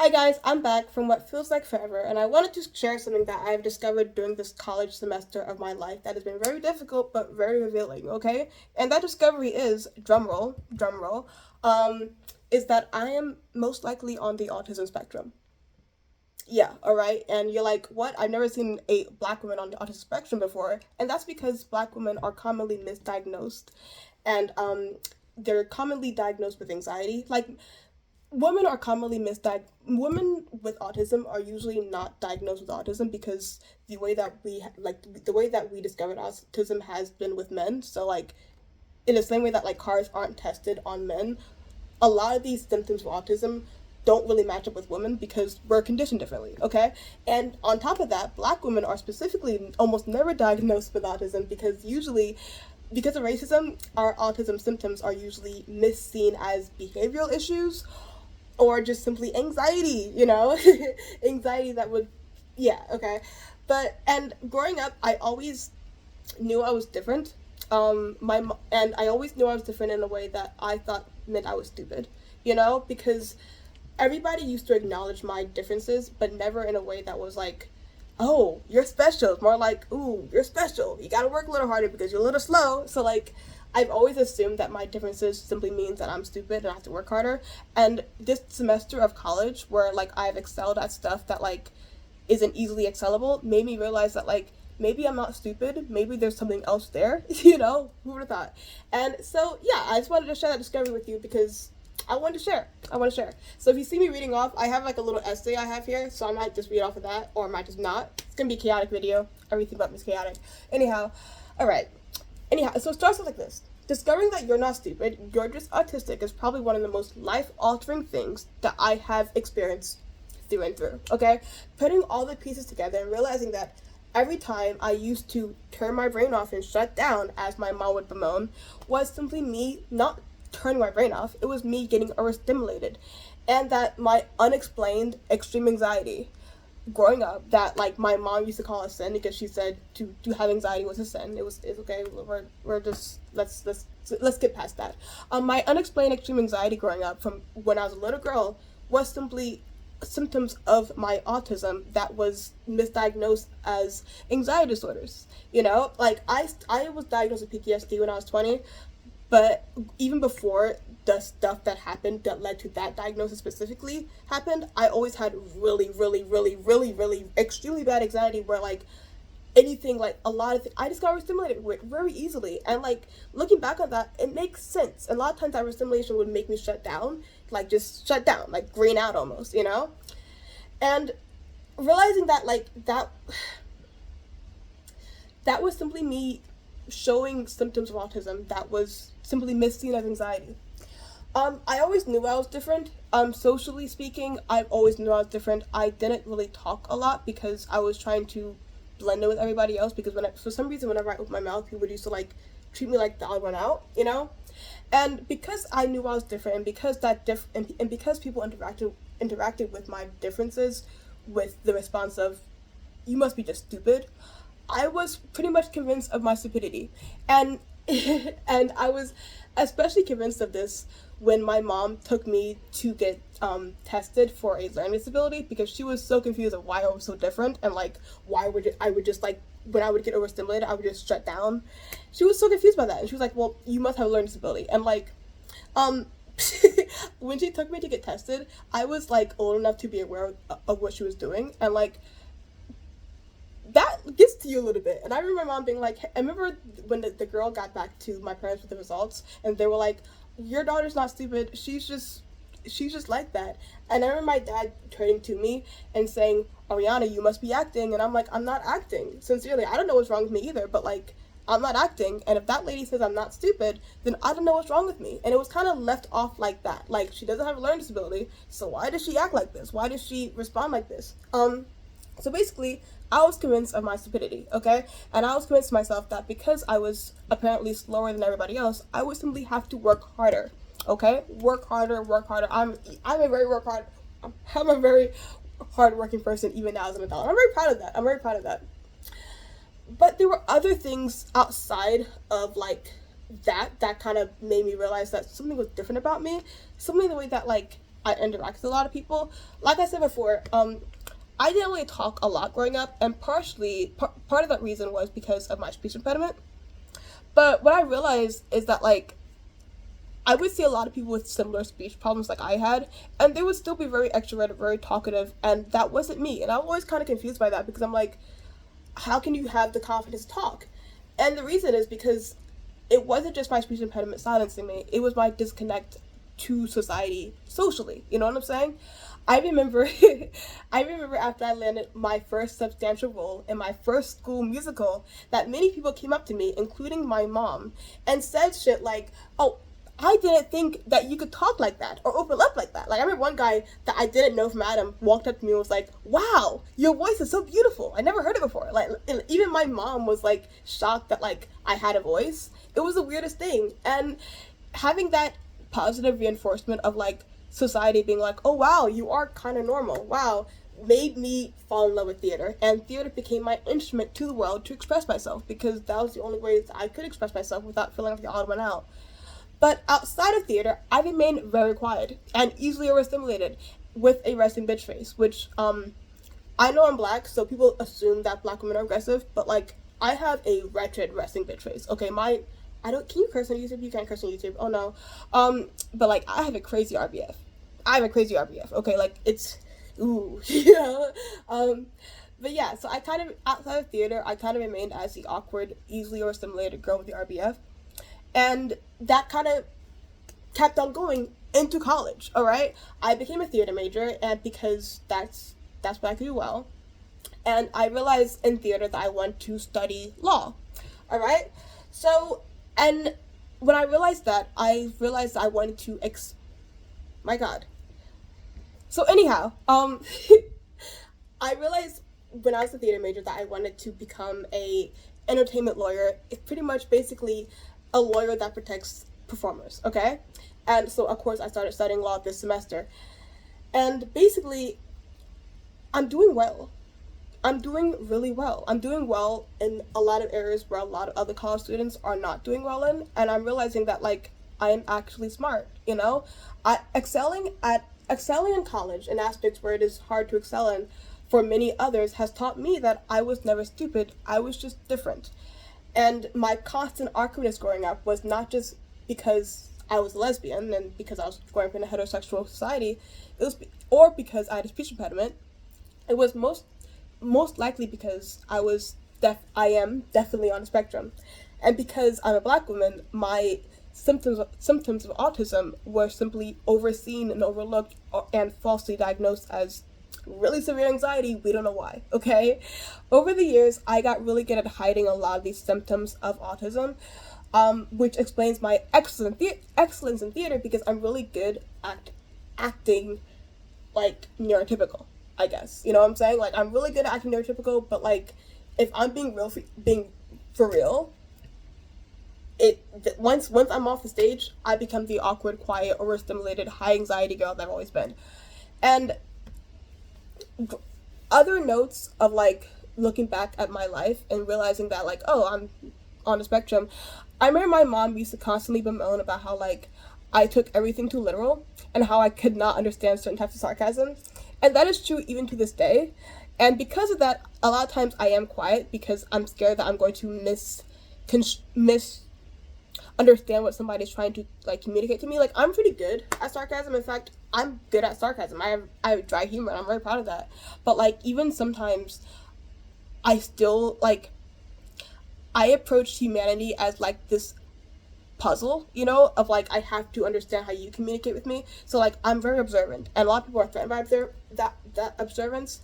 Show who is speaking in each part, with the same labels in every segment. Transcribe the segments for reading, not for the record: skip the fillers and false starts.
Speaker 1: Hi guys, I'm back from what feels like forever, and I wanted to share something that I've discovered during this college semester of my life that has been very difficult but very revealing, okay? And that discovery is, drumroll, um, is that I am most likely on the autism spectrum. Yeah, alright? And you're like, what? I've never seen a black woman on the autism spectrum before. And that's because black women are commonly misdiagnosed and they're commonly diagnosed with anxiety. Like women are commonly misdiagnosed. Women with autism are usually not diagnosed with autism because the way that we discovered autism has been with men. So like in the same way that like cars aren't tested on men, a lot of these symptoms of autism don't really match up with women because we're conditioned differently, okay? And on top of that, black women are specifically almost never diagnosed with autism because of racism, our autism symptoms are usually misseen as behavioral issues or just simply anxiety, anxiety that would, yeah, okay. But, and growing up, I always knew I was different. And I always knew I was different in a way that I thought meant I was stupid, because everybody used to acknowledge my differences, but never in a way that was like, oh, you're special. It's more like, ooh, you're special. You gotta work a little harder because you're a little slow. So, like, I've always assumed that my differences simply means that I'm stupid and I have to work harder. And this semester of college, where, like, I've excelled at stuff that, like, isn't easily excellable, made me realize that, like, maybe I'm not stupid. Maybe there's something else there, Who would have thought? And so, yeah, I just wanted to share that discovery with you because I want to share. I want to share. So if you see me reading off, I have like a little essay I have here, so I might just read off of that, or I might just not. It's gonna be a chaotic video. Everything about me is chaotic. Anyhow, all right. Anyhow, so it starts off like this. Discovering that you're not stupid, you're just autistic is probably one of the most life-altering things that I have experienced through and through. Okay, putting all the pieces together and realizing that every time I used to turn my brain off and shut down, as my mom would bemoan, was simply me not turning my brain off. It was me getting overstimulated. And that my unexplained extreme anxiety growing up that like my mom used to call a sin because she said to have anxiety was a sin. It's okay. We're just let's get past that. My unexplained extreme anxiety growing up from when I was a little girl was simply symptoms of my autism that was misdiagnosed as anxiety disorders. Like I was diagnosed with PTSD when I was 20, but even before the stuff that happened that led to that diagnosis specifically happened, I always had really, really, really, really, really extremely bad anxiety where like anything like a lot of things I just got overstimulated with very easily. And like looking back on that, it makes sense. A lot of times that overstimulation would make me shut down, like just shut down, like green out almost. And realizing that like that was simply me showing symptoms of autism that was simply missing as anxiety. I always knew I was different. Socially speaking, I always knew I was different. I didn't really talk a lot because I was trying to blend in with everybody else. Because for some reason, whenever I opened my mouth, people used to like treat me like the odd one out. And because I knew I was different, and because and because people interacted with my differences with the response of "you must be just stupid," I was pretty much convinced of my stupidity. And and I was especially convinced of this when my mom took me to get tested for a learning disability because she was so confused of why I was so different and like I would just like when I would get overstimulated I would just shut down. She was so confused by that and she was like, well, you must have a learning disability. And like um when she took me to get tested, I was like old enough to be aware of what she was doing, and like that gets to you a little bit. And I remember my mom being like, I remember when the girl got back to my parents with the results, and they were like, your daughter's not stupid. She's just like that. And I remember my dad turning to me and saying, Ariana, you must be acting. And I'm like, I'm not acting. Sincerely, I don't know what's wrong with me either, but like, I'm not acting. And if that lady says I'm not stupid, then I don't know what's wrong with me. And it was kind of left off like that. Like, she doesn't have a learning disability, so why does she act like this? Why does she respond like this? So basically, I was convinced of my stupidity, okay? And I was convinced to myself that because I was apparently slower than everybody else, I would simply have to work harder, okay? Work harder, work harder. I'm a very work hard. I'm a very hardworking person even now as an adult. I'm very proud of that. I'm very proud of that. But there were other things outside of like that kind of made me realize that something was different about me. Something the way that like I interact with a lot of people. Like I said before, I didn't really talk a lot growing up, and part of that reason was because of my speech impediment. But what I realized is that, like, I would see a lot of people with similar speech problems like I had, and they would still be very extroverted, very talkative, and that wasn't me. And I'm always kind of confused by that because I'm like, how can you have the confidence to talk? And the reason is because it wasn't just my speech impediment silencing me, it was my disconnect to society socially. You know what I'm saying? I remember I remember after I landed my first substantial role in my first school musical that many people came up to me, including my mom, and said shit like, "Oh, I didn't think that you could talk like that or open up like that." Like, I remember one guy that I didn't know from Adam walked up to me and was like, "Wow, your voice is so beautiful. I never heard it before." Like, and even my mom was like shocked that like I had a voice. It was the weirdest thing. And having that positive reinforcement of like society being like, "Oh wow, you are kind of normal. Wow," made me fall in love with theater, and theater became my instrument to the world to express myself because that was the only way that I could express myself without feeling like the odd one out. But outside of theater, I remained very quiet and easily overstimulated with a resting bitch face, which I know I'm black, so people assume that black women are aggressive, but like I have a wretched resting bitch face. Okay, I don't, can you curse on YouTube? You can't curse on YouTube. Oh no. But like I have a crazy RBF. I have a crazy RBF. Okay, like it's ooh, yeah. But yeah, so I kind of outside of theater, I kind of remained as the awkward, easily overstimulated girl with the RBF. And that kind of kept on going into college. All right, I became a theater major, and because that's what I could do well, and I realized in theater that I want to study law. All right, so and when I realized I wanted to my God. So anyhow, I realized when I was a theater major that I wanted to become a entertainment lawyer. It's pretty much basically a lawyer that protects performers, okay? And so of course I started studying law this semester. And basically I'm doing well. I'm doing really well. I'm doing well in a lot of areas where a lot of other college students are not doing well in, and I'm realizing that like I am actually smart, you know? I excelling in college in aspects where it is hard to excel in for many others has taught me that I was never stupid. I was just different. And my constant awkwardness growing up was not just because I was lesbian and because I was growing up in a heterosexual society, it was or because I had a speech impediment. It was most likely because I am definitely on the spectrum, and because I'm a black woman, my symptoms of autism were simply overseen and overlooked and falsely diagnosed as really severe anxiety. We don't know why. Okay, over the years, I got really good at hiding a lot of these symptoms of autism, which explains my excellence in theater because I'm really good at acting like neurotypical. I guess you know what I'm saying. Like I'm really good at acting neurotypical, but like if I'm being for real, once I'm off the stage, I become the awkward, quiet, overstimulated, high anxiety girl that I've always been. And other notes of like looking back at my life and realizing that like, oh, I'm on the spectrum. I remember my mom used to constantly bemoan about how like I took everything too literal and how I could not understand certain types of sarcasm. And that is true even to this day. And because of that, a lot of times I am quiet because I'm scared that I'm going to understand what somebody's trying to like communicate to me. Like I'm pretty good at sarcasm. In fact, I'm good at sarcasm. I have dry humor and I'm very proud of that. But like even sometimes I still like I approach humanity as like this puzzle, you know, of like I have to understand how you communicate with me. So like I'm very observant, and a lot of people are threatened by that observance.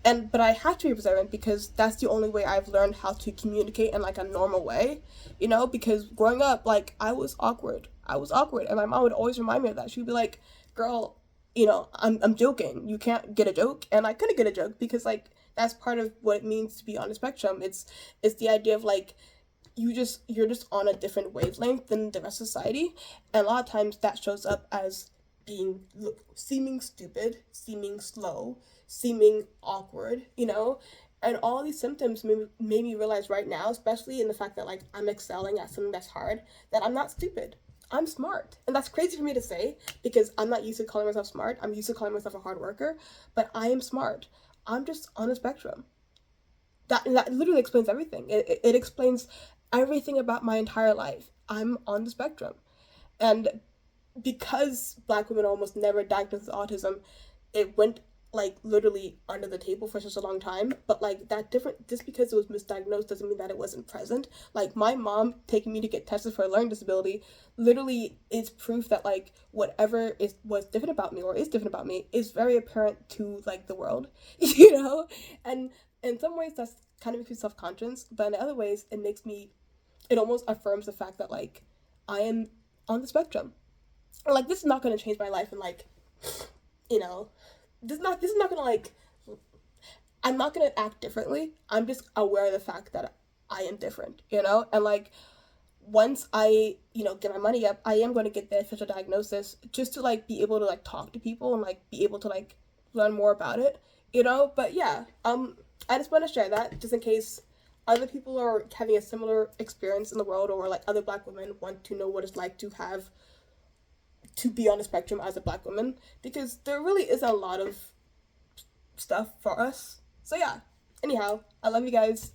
Speaker 1: But I have to be observant because that's the only way I've learned how to communicate in like a normal way, you know. Because growing up, like I was awkward, and my mom would always remind me of that. She'd be like, "Girl, you know, I'm joking. You can't get a joke," and I couldn't get a joke because like that's part of what it means to be on the spectrum. It's the idea of like you're just on a different wavelength than the rest of society, and a lot of times that shows up as being seeming stupid, seeming slow, seeming awkward, you know. And all these symptoms made me realize right now, especially in the fact that like I'm excelling at something that's hard, that I'm not stupid. I'm smart. And that's crazy for me to say because I'm not used to calling myself smart. I'm used to calling myself a hard worker, but I am smart. I'm just on a spectrum. That literally explains everything. It explains everything about my entire life. I'm on the spectrum. And because black women are almost never diagnosed with autism, it went like literally under the table for such a long time. But like that different, just because it was misdiagnosed doesn't mean that it wasn't present. Like my mom taking me to get tested for a learning disability literally is proof that like whatever is was different about me or is different about me is very apparent to like the world, you know. And in some ways that's kind of makes me self-conscious, but in other ways it makes me, it almost affirms the fact that like I am on the spectrum. Like this is not going to change my life and like, you know, this is not going to like, I'm not going to act differently. I'm just aware of the fact that I am different, you know? And like once I, get my money up, I am going to get the official diagnosis just to like be able to like talk to people and like be able to like learn more about it, you know? But yeah, I just want to share that just in case other people are having a similar experience in the world, or like other black women want to know what it's like to have to be on the spectrum as a black woman, because there really is a lot of stuff for us. So yeah. Anyhow, I love you guys.